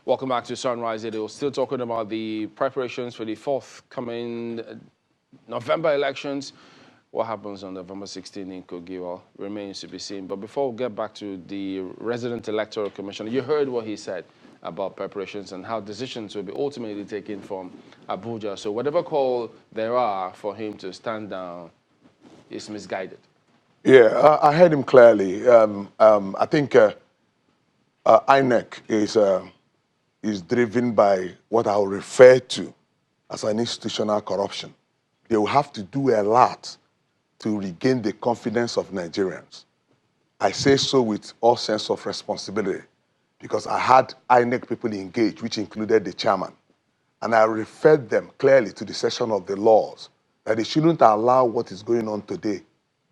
Welcome back to Sunrise Radio. Still talking about the preparations for the forthcoming November elections. What happens on November 16 in Kogi, well, remains to be seen. But before we get back to the resident electoral commissioner, you heard what he said about preparations and how decisions will be ultimately taken from Abuja. So whatever call there are for him to stand down is misguided. Yeah, I heard him clearly. I think INEC is driven by what I'll refer to as an institutional corruption. They will have to do a lot to regain the confidence of Nigerians. I say so with all sense of responsibility because I had INEC people engaged, which included the chairman. And I referred them clearly to the section of the laws that they shouldn't allow what is going on today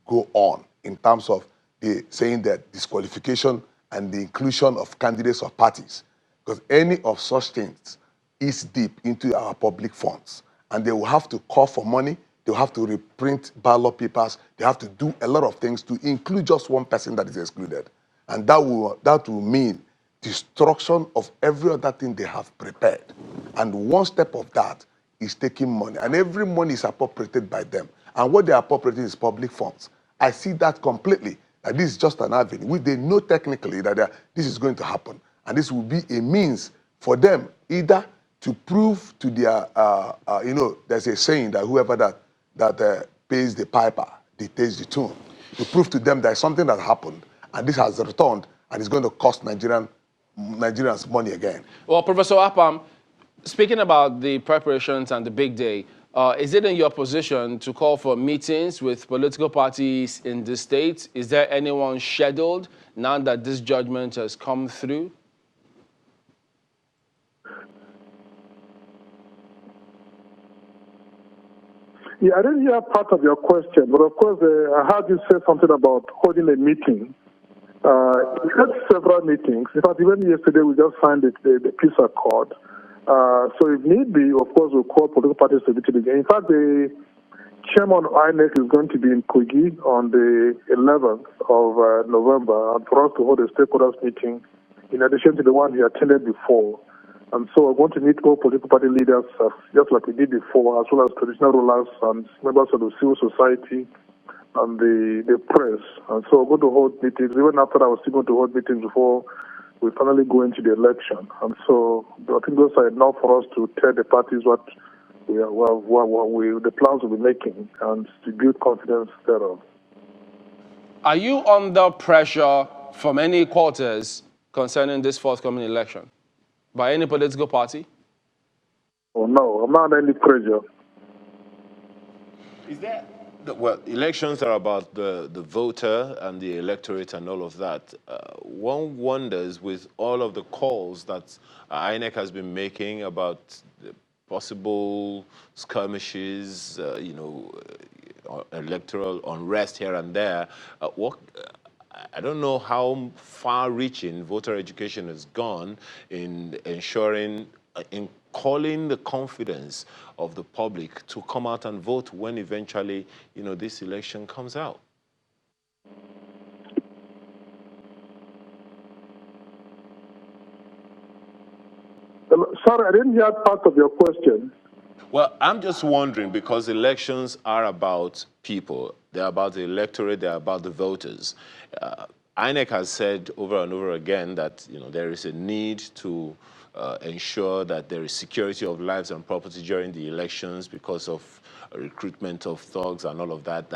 go on in terms of the saying that disqualification and the inclusion of candidates or parties, because any of such things is deep into our public funds. And they will have to call for money, they'll have to reprint ballot papers, they have to do a lot of things to include just one person that is excluded. And that will mean destruction of every other thing they have prepared. And one step of that is taking money. And every money is appropriated by them. And what they are appropriating is public funds. I see that completely. That this is just an avenue. They know technically that this is going to happen. And this will be a means for them either to prove to their, there's a saying that whoever that pays the piper dictates the tune. To prove to them there's something that happened and this has returned and it's going to cost Nigerians money again. Well, Professor Apam, speaking about the preparations and the big day, is it in your position to call for meetings with political parties in the state? Is there anyone scheduled now that this judgment has come through? Yeah, I didn't hear part of your question, but of course, I heard you say something about holding a meeting. We had several meetings. In fact, even yesterday, we just signed the peace accord. So if need be, of course, we'll call political parties to meet again. In fact, the chairman of INEC is going to be in Kogi on the 11th of November, and for us to hold a stakeholders meeting in addition to the one he attended before. And so we're going to meet all political party leaders, just like we did before, as well as traditional rulers and members of the civil society and the press. And so we're going to hold meetings. Even after that, we're still going to hold meetings before we finally go into the election. And so I think those are enough for us to tell the parties what the plans we'll be making and to build confidence thereof. Are you under pressure from any quarters concerning this forthcoming election by any political party? Oh, no, I'm not under any pressure. Is there? Well, elections are about the voter and the electorate and all of that. One wonders, with all of the calls that INEC has been making about the possible skirmishes, electoral unrest here and there, I don't know how far-reaching voter education has gone in ensuring, in calling the confidence of the public to come out and vote when eventually, this election comes out. Sorry, I didn't hear part of your question. Well, I'm just wondering, because elections are about people. They're about the electorate, they're about the voters. INEC has said over and over again that, there is a need to ensure that there is security of lives and property during the elections because of recruitment of thugs and all of that,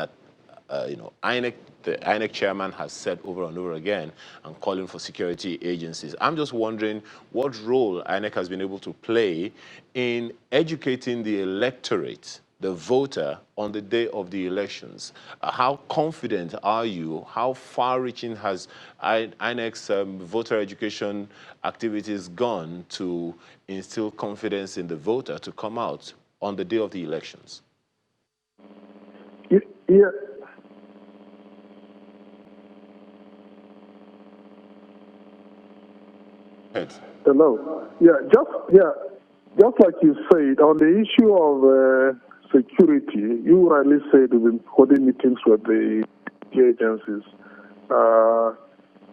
INEC, the INEC chairman has said over and over again and calling for security agencies. I'm just wondering what role INEC has been able to play in educating the electorate, the voter, on the day of the elections. How confident are you? How far-reaching has INEC's voter education activities gone to instill confidence in the voter to come out on the day of the elections? Yeah. Hello. Just like you said, on the issue of security, you rightly said we've been holding meetings with the agencies.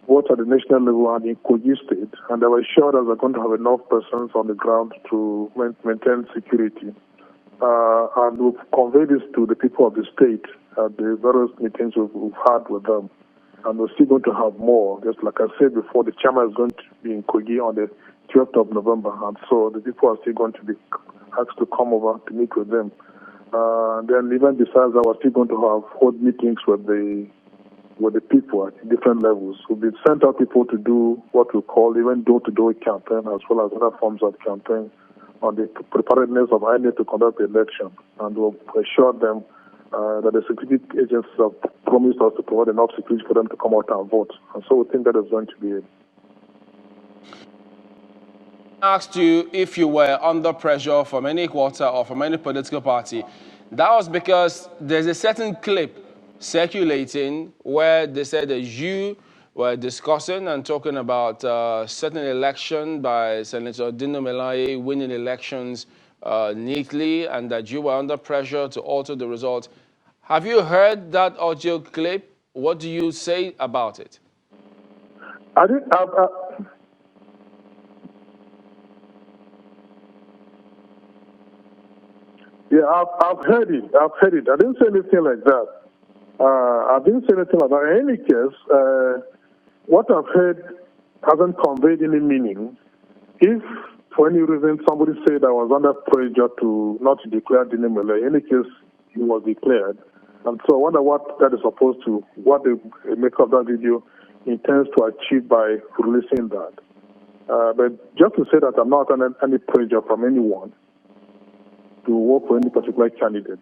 What both at the national level and in Kogi State, and they were sure that we're going to have enough persons on the ground to maintain security. And we've conveyed this to the people of the state at the various meetings we've had with them. And we're still going to have more. Just like I said before, the chairman is going to be in Kogi on the 12th of November, and so the people are still going to be asked to come over to meet with them. Then even besides that, we're still going to hold meetings with the people at different levels. We've sent out people to do what we call even door-to-door campaign, as well as other forms of campaign on the preparedness of INEC to conduct the election. And we'll assure them that the security agencies have promised us to provide enough security for them to come out and vote. And so we think that is going to be it. I asked you if you were under pressure from any quarter or from any political party. That was because there's a certain clip circulating where they said that you were discussing and talking about certain election by Senator Dino Melaye winning elections neatly, and that you were under pressure to alter the result. Have you heard that audio clip? What do you say about it? Yeah, I've heard it. I didn't say anything like that. I didn't say anything like that. In any case, what I've heard hasn't conveyed any meaning. If, for any reason, somebody said I was under pressure not to declare Dino Melaye, in any case, he was declared. And so I wonder what that is supposed to, what the maker of that video intends to achieve by releasing that. But just to say that I'm not under any pressure from anyone to work for any particular candidate.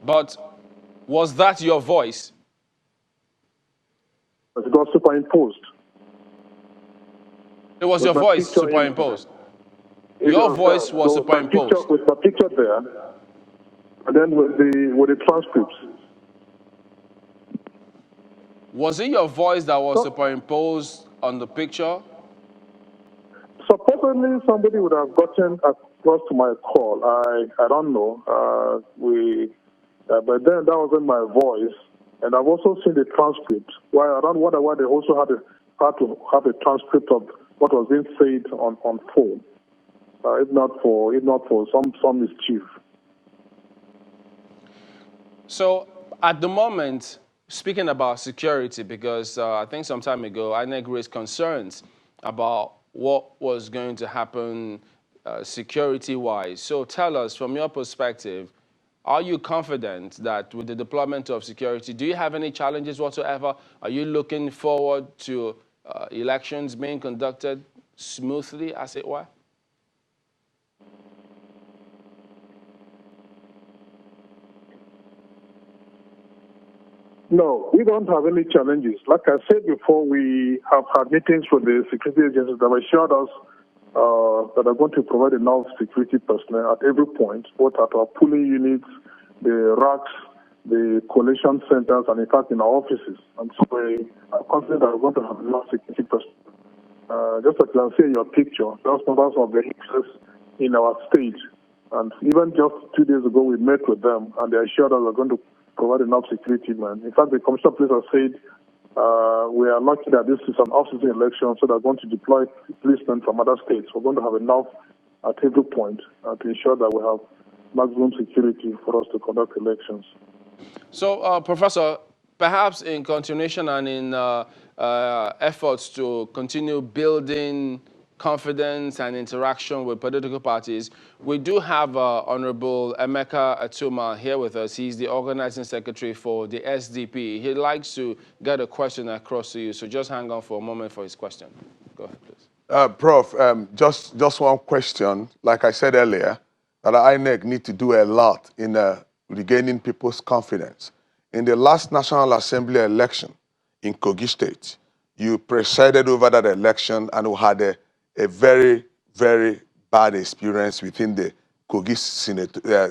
But was that your voice? It got superimposed. It was your voice superimposed? Your voice was superimposed? With the picture there, and then with the transcripts. Was it your voice that was superimposed on the picture? Supposedly, somebody would have gotten across to my call. I don't know. But then that wasn't my voice. And I've also seen the transcript. Why I don't wonder why they also had to have a transcript of what was being said on phone. If not for some mischief. So at the moment, speaking about security, because I think some time ago, INEC raised concerns about what was going to happen security-wise. So tell us, from your perspective, are you confident that with the deployment of security, do you have any challenges whatsoever? Are you looking forward to elections being conducted smoothly, as it were? No, we don't have any challenges. Like I said before, we have had meetings with the security agencies that assured us that are going to provide enough security personnel at every point, both at our pooling units, the racks, the collation centers, and in fact in our offices. And so we are confident that we're going to have enough security personnel. Just as you can see in your picture, those numbers of vehicles in our state. And even just 2 days ago, we met with them, and they assured us we're going to provide enough security, man. In fact, the commissioner of police has said we are lucky that this is an off-season election, so they're going to deploy policemen from other states. We're going to have enough at every point to ensure that we have maximum security for us to conduct elections. So, Professor, perhaps in continuation and in efforts to continue building confidence and interaction with political parties, we do have Honorable Emeka Atuma here with us. He's the organizing secretary for the SDP. He likes to get a question across to you, so just hang on for a moment for his question. Go ahead, please. Prof, just one question. Like I said earlier, that INEC need to do a lot in regaining people's confidence. In the last National Assembly election in Kogi State, you presided over that election and we had a very, very bad experience within the Kogi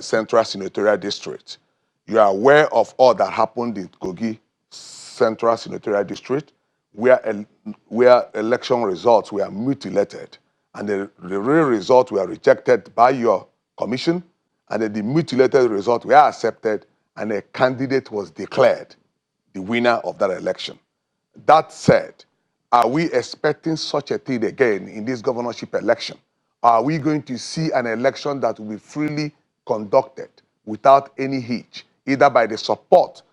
Central Senatorial District. You are aware of all that happened in Kogi Central Senatorial District, where election results were mutilated, and the real results were rejected by your commission, and the mutilated results were accepted, and a candidate was declared the winner of that election. That said, Are we expecting such a thing again in this governorship election? Are we going to see an election that will be freely conducted without any hitch, either by the support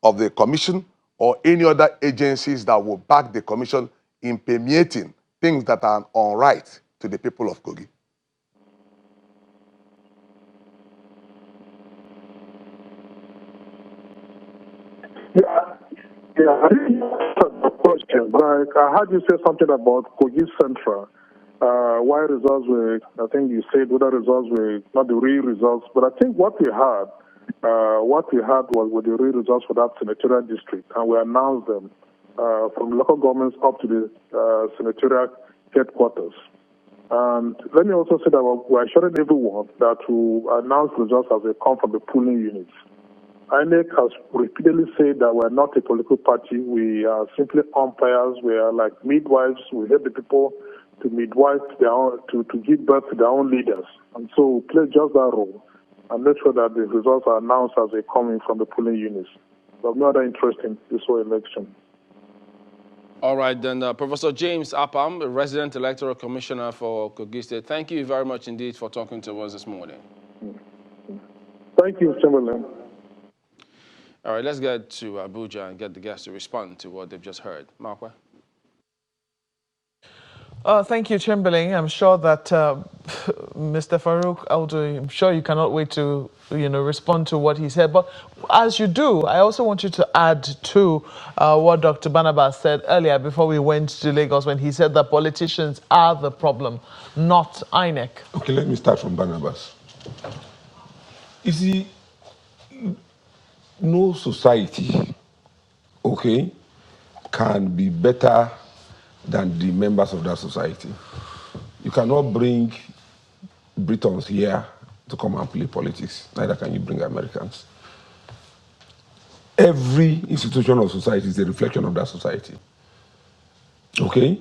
of the commission or any other agencies that will back the commission in permeating things that are unright to the people of Kogi? Yeah, I didn't answer the question, but I heard you say something about Kogi Central. Why results were, I think you said whether results were not the real results, but I think what we had was with the real results for that senatorial district, and we announced them from local governments up to the senatorial headquarters. And let me also say that we're assuring everyone that we announce results as they come from the polling units. INEC has repeatedly said that we're not a political party. We are simply umpires. We are like midwives. We help the people to midwife their own, to give birth to their own leaders. And so we play just that role and make sure that the results are announced as they come in from the polling units. We have no other interest in this whole election. All right, then, Professor James Apam, Resident Electoral Commissioner for Kogi State, thank you very much indeed for talking to us this morning. Thank you, Chamberlain. All right, let's get to Abuja and get the guests to respond to what they've just heard. Markwa? Thank you, Chamberlain. I'm sure that Mr. Farouk Aldo, I'm sure you cannot wait to, respond to what he said. But as you do, I also want you to add to what Dr. Barnabas said earlier before we went to Lagos, when he said that politicians are the problem, not INEC. Okay, let me start from Barnabas. You see, no society, okay, can be better than the members of that society. You cannot bring Britons here to come and play politics. Neither can you bring Americans. Every institution of society is a reflection of that society. Okay?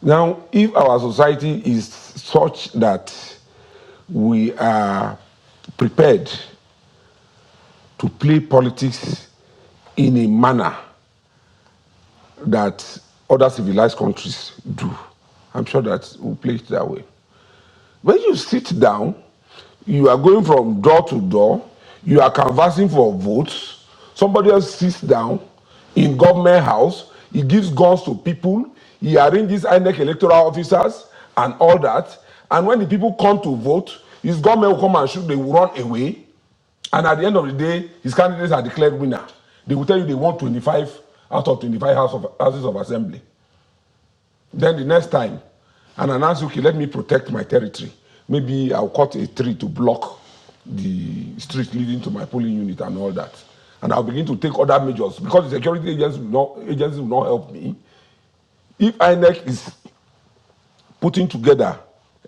Now, if our society is such that we are prepared to play politics in a manner that other civilized countries do, I'm sure that we'll play it that way. When you sit down, you are going from door to door, you are canvassing for votes, somebody else sits down in government house, he gives guns to people, he arranges INEC electoral officers and all that, and when the people come to vote, his government will come and shoot, they will run away, and at the end of the day, his candidates are declared winner. They will tell you they want 25 out of 25 houses of assembly. Then the next time, and announce, okay, let me protect my territory. Maybe I'll cut a tree to block the street leading to my polling unit and all that. And I'll begin to take other measures because the security agencies will not help me. If INEC is putting together,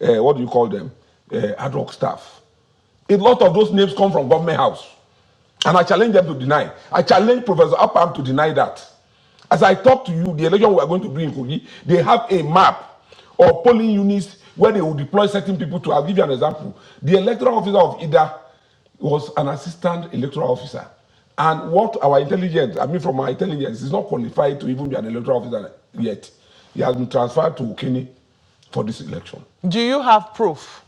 what do you call them, ad hoc staff, a lot of those names come from government house. And I challenge them to deny. I challenge Professor Apam to deny that. As I talk to you, the election we are going to do in Kogi, they have a map of polling units where they will deploy certain people to. I'll give you an example. The electoral officer of Ida was an assistant electoral officer. And what our intelligence, from our intelligence, is not qualified to even be an electoral officer yet. He has been transferred to Ukene for this election. Do you have proof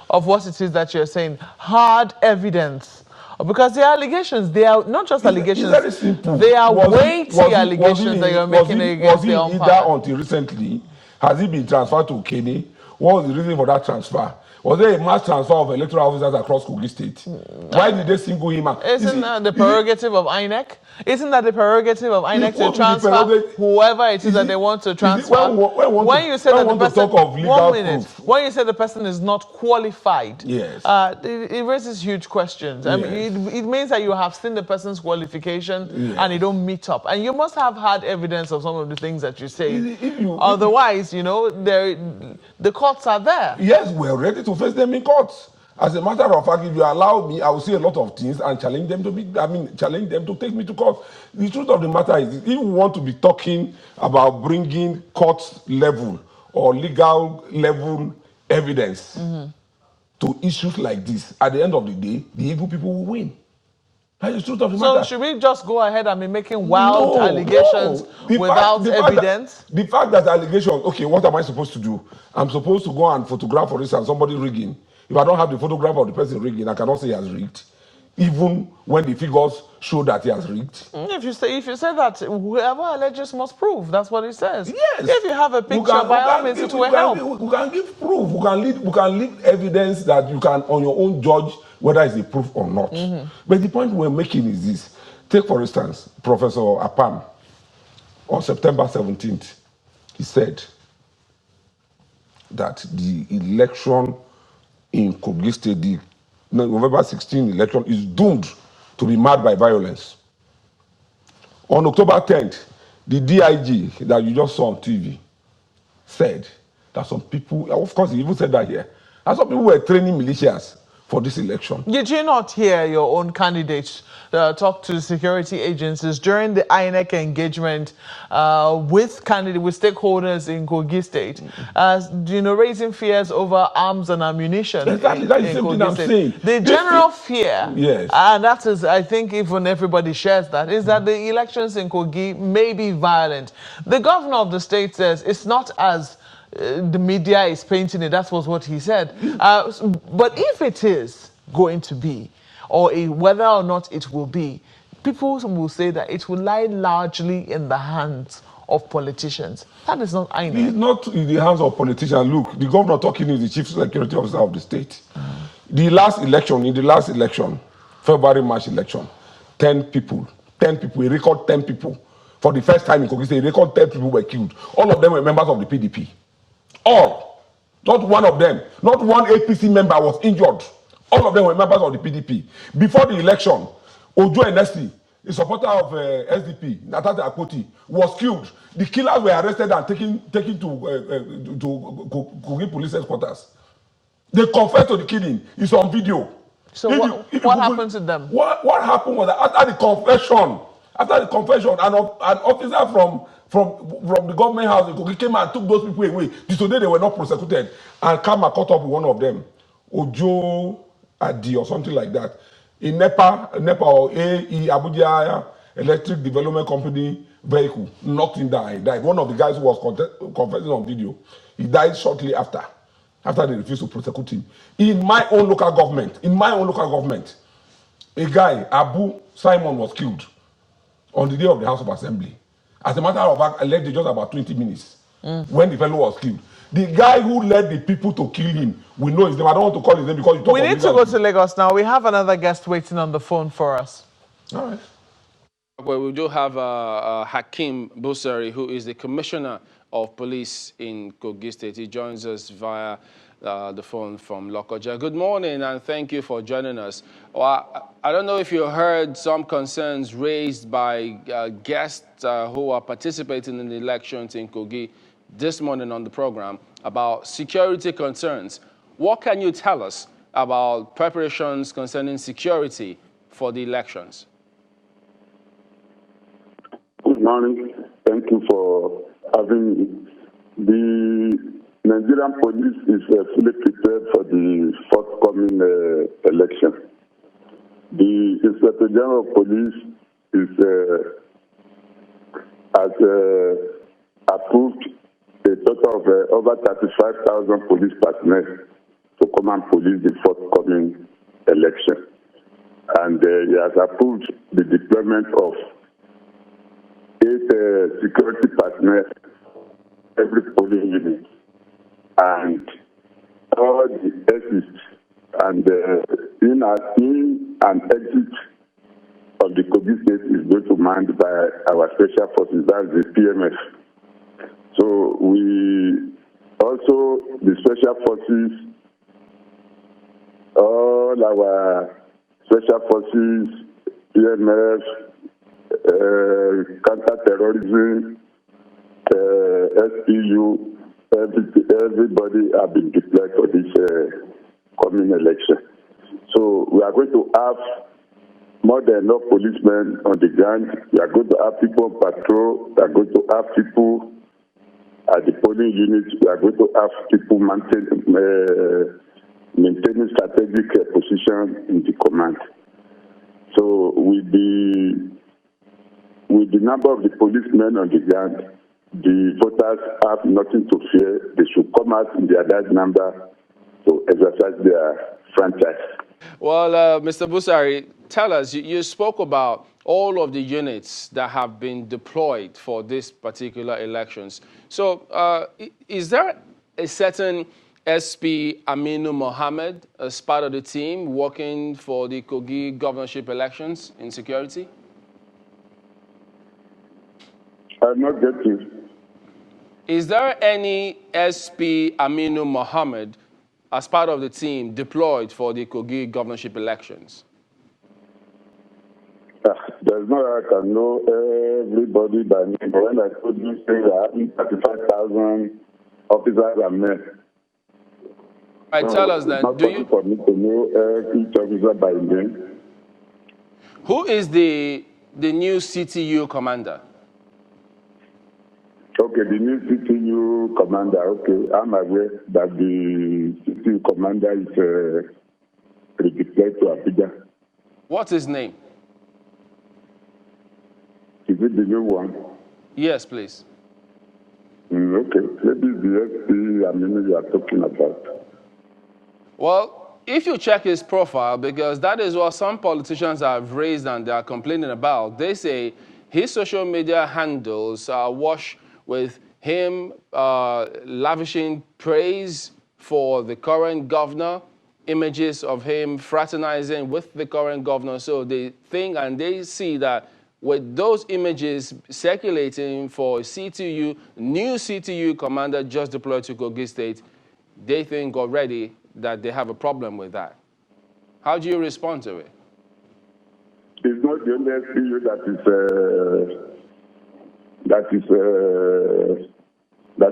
of what it is that you're saying? Hard evidence? Because the allegations, they are not just allegations, it's very simple. They are weighty allegations that you're making against the umpire. Was he either until recently, has he been transferred to Ukene? What was the reason for that transfer? Was there a mass transfer of electoral officers across Kogi State? Why did they single him out? Isn't that the prerogative of INEC? Isn't that the prerogative of INEC to transfer whoever it is that they want to transfer? When you say that the person, 1 minute, when you say the person is not qualified, yes, it raises huge questions. I mean, it means that you have seen the person's qualification and you don't meet up. And you must have had evidence of some of the things that you say. Otherwise, the courts are there. Yes, we're ready to face them in court. As a matter of fact, if you allow me, I will say a lot of things and challenge them to take me to court. The truth of the matter is, if we want to be talking about bringing court level or legal level evidence to issues like this, at the end of the day, the evil people will win. That is the truth of the So matter. should we just go ahead and be making wild allegations The without evidence? The fact that allegation, okay, what am I supposed to do? I'm supposed to go and photograph, for instance, somebody rigging. If I don't have the photograph of the person rigging, I cannot say he has rigged, even when the figures show that he has rigged. If you say that, whoever alleges must prove. That's what it says. Yes. If you have a picture, by all means, it will help. We can give proof. We can leave evidence that you can, on your own, judge whether it's a proof or not. But the point we're making is this. Take, for instance, Professor Apam. On September 17th, he said that the election in Kogi State, the November 16 election, is doomed to be marred by violence. On October 10th, the DIG that you just saw on TV said that some people, of course he even said that here, that some people were training militias for this election. Did you not hear your own candidates talk to security agencies during the INEC engagement with stakeholders in Kogi State, raising fears over arms and ammunition? Exactly, that's the same thing I'm saying. The general fear, yes, and that is, I think, even everybody shares that, is that the elections in Kogi may be violent. The governor of the state says it's not as the media is painting it. That was what he said. But if it is going to be, or whether or not it will be, people will say that it will lie largely in the hands of politicians. That is not INEC. It's not in the hands of politicians. Look, the governor talking is the chief security officer of the state. In the last election, February-March election, 10 people, a record 10 people. For the first time in Kogi State, a record 10 people were killed. All of them were members of the PDP. All. Not one of them. Not one APC member was injured. All of them were members of the PDP. Before the election, Ojo Enesti, a supporter of SDP, Natata Akpoti, was killed. The killers were arrested and taken to Kogi police headquarters. They confessed to the killing. It's on video. So what happened to them? What happened was that after the confession, an officer from the government house in Kogi came and took those people away. Today they were not prosecuted. And Kama caught up with one of them, Ojo Adi or something like that. In NEPA or AE Abuja Electric Development Company vehicle knocked him down. He died. One of the guys who was confessing on video, he died shortly after they refused to prosecute him. In my own local government, a guy, Abu Simon, was killed on the day of the House of Assembly. As a matter of fact, I left just about 20 minutes when the fellow was killed. The guy who led the people to kill him, we know his name. I don't want to call his name because we need to go to Lagos now. We have another guest waiting on the phone for us. All right. Well, we do have Hakeem Busari, who is the Commissioner of Police in Kogi State. He joins us via the phone from Lokoja. Good morning, and thank you for joining us. Well, I don't know if you heard some concerns raised by guests who are participating in the elections in Kogi this morning on the program about security concerns. What can you tell us about preparations concerning security for the elections? Good morning. Thank you for having me. The Nigerian police is fully prepared for the forthcoming election. The Inspector General of Police has approved a total of over 35,000 police personnel to come and police the forthcoming election. And he has approved the deployment of 8 security personnel every polling unit, and all the exits and in and exit of the Kogi State is going to be manned by our special forces, that's the PMF. So we also, the special forces, all our special forces, PMF, counter-terrorism, SPU, everybody have been deployed for this coming election. So we are going to have more than enough policemen on the ground. We are going to have people on patrol. We are going to have people at the polling units. We are going to have people maintaining strategic position in the command. So with the number of the policemen on the ground, the voters have nothing to fear. They should come out in their large number to exercise their franchise. Well, Mr. Busari, tell us, you spoke about all of the units that have been deployed for this particular elections. So is there a certain SP Aminu Mohammed as part of the team working for the Kogi governorship elections in security? I'm not getting. Is there any SP Aminu Mohammed as part of the team deployed for the Kogi governorship elections? There's no way I can know everybody by name. But when I told you saying that 35,000 officers are men. All right, tell us then, do you... for me to know each officer by name. Who is the new CTU commander? Okay, the new CTU commander, okay. I'm aware that the CTU commander is redeployed to Abuja. What's his name? Is it the new one? Yes, please. Okay, maybe the SP Aminu you are talking about. Well, if you check his profile, because that is what some politicians have raised and they are complaining about, they say his social media handles are wash with him lavishing praise for the current governor, images of him fraternizing with the current governor. So they think and they see that with those images circulating for CTU, new CTU commander just deployed to Kogi State, they think already that they have a problem with that. How do you respond to it? It's not the only SPU that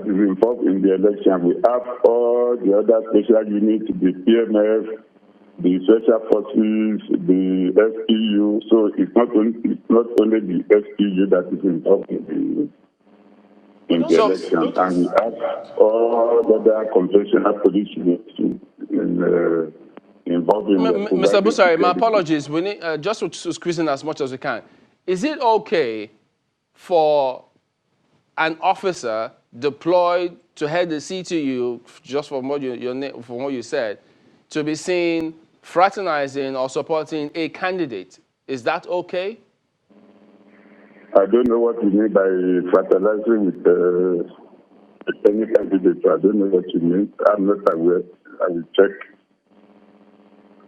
is involved in the election. We have all the other special units, the PMF, the special forces, the SPU. So it's not only the SPU that is involved in the election, and we have all the other conventional police units involved in Mr. Busari, my apologies. We need just to squeeze in as much as we can. Is it okay for an officer deployed to head the CTU, just from what you said, to be seen fraternizing or supporting a candidate? Is that okay? I don't know what you mean by fraternizing with any candidate. I don't know what you mean. I'm not aware. I will check.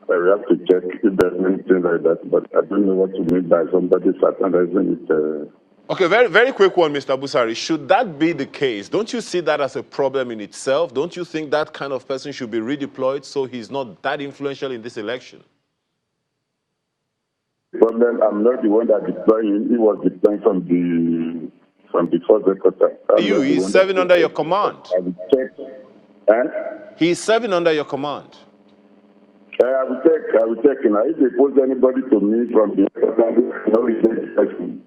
I will have to check if there's anything like that, but I don't know what you mean by somebody fraternizing with... Okay, very, very quick one, Mr. Busari. Should that be the case, don't you see that as a problem in itself? Don't you think that kind of person should be redeployed so he's not that influential in this election? Problem, I'm not the one that deployed him. He was deployed from the first headquarters. He's serving under your command. I will check. He's serving under your command. I will check. Now, if they post anybody to me from the headquarters, I know it's the person.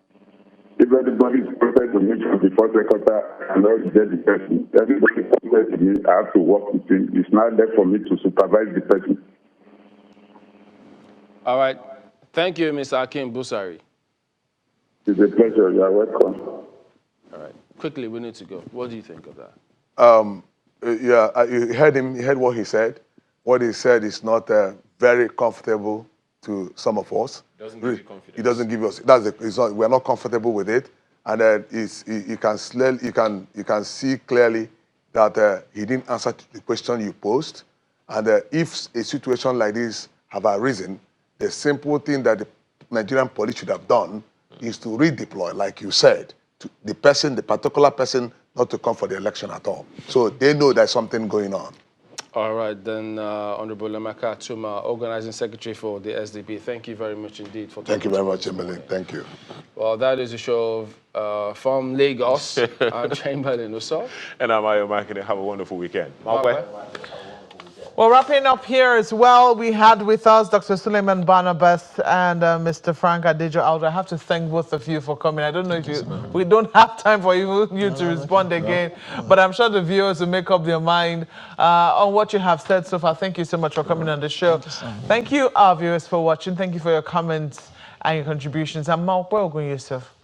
If anybody is posted to me from the first headquarters, I know it's the person. Everybody posted to me, I have to work with him. It's not there for me to supervise the person. All right. Thank you, Mr. Akim Busari. It's a pleasure. You are welcome. All right. Quickly, we need to go. What do you think of that? You heard him. You heard what he said. What he said is not very comfortable to some of us. Doesn't give you confidence. It doesn't give us. We're not comfortable with it, and you can see clearly that he didn't answer the question you posed. And if a situation like this have arisen, the simple thing that the Nigerian police should have done is to redeploy, like you said, to the particular person, not to come for the election at all. So they know there's something going on. All right, then, Honorable Emeka Tuma, Organizing Secretary for the SDP, thank you very much indeed for talking. Thank you very much, Chamberlain. Thank you. Well, that is the show from Lagos. I'm Chamberlain Uso. And I'm Ayo Makine. Have a wonderful weekend. Well, wrapping up here as well, we had with us Dr. Suleiman Barnabas and Mr. Frank Adejo-Aldo. I have to thank both of you for coming. I don't know if we don't have time for you to respond again, but I'm sure the viewers will make up their mind on what you have said so far. Thank you so much for coming on the show. Thank you, our viewers, for watching. Thank you for your comments and your contributions. I'm Mal Yusuf.